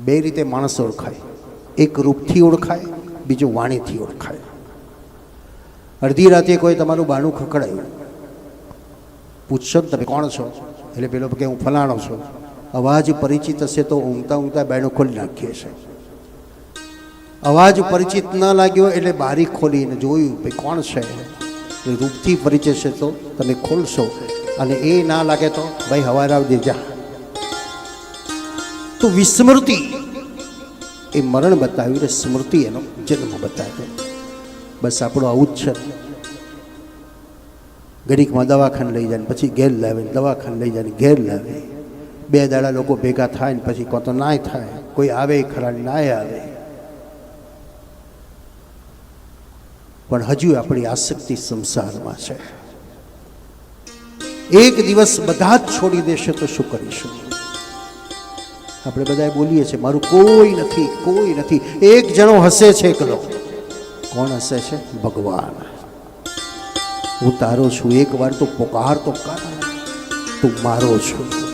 બે રીતે માણસ ઓળખાય, એક રૂપથી ઓળખાય, બીજું વાણીથી ઓળખાય. અડધી રાતે કોઈ તમારું બાણું ખખડાયું, પૂછશો ને તમે કોણ છો, એટલે પેલો કે હું ફલાણો છું. અવાજ પરિચિત હશે તો ઊંઘતા ઊંઘતા બાયણું ખોલી નાખીએ છીએ. અવાજ પરિચિત ન લાગ્યો એટલે બારી ખોલીને જોયું ભાઈ કોણ છે. રૂપથી પરિચિત છે તો તમે ખોલશો, અને એ ના લાગે તો ભાઈ હવારે આવજે જા. તો વિસ્મૃતિ એ મરણ બતાવ્યું ને સ્મૃતિ એનો જન્મ બતાવ્યો. બસ આપણું આવું જ છે. ઘડીકમાં દવાખાને લઈ જાય ને પછી ઘેર લાવે, દવાખાને લઈ જાય ને ઘેર લાવે. 2 દાડા લોકો ભેગા થાય ને પછી કોતો નાય થાય, કોઈ આવે ખરા નાય આવે. પણ હજુ આપણી આસક્તિ સંસારમાં છે. એક દિવસ બધા જ છોડી દેશે તો શું કરીશું? આપણે બધા બોલીએ છીએ મારું કોઈ નથી, કોઈ નથી. એક જણો હસે છે એકલો. કોણ હસે છે? ભગવાન. હું તારો છું, એક વાર તો પોકાર તો કર, તું મારો છું.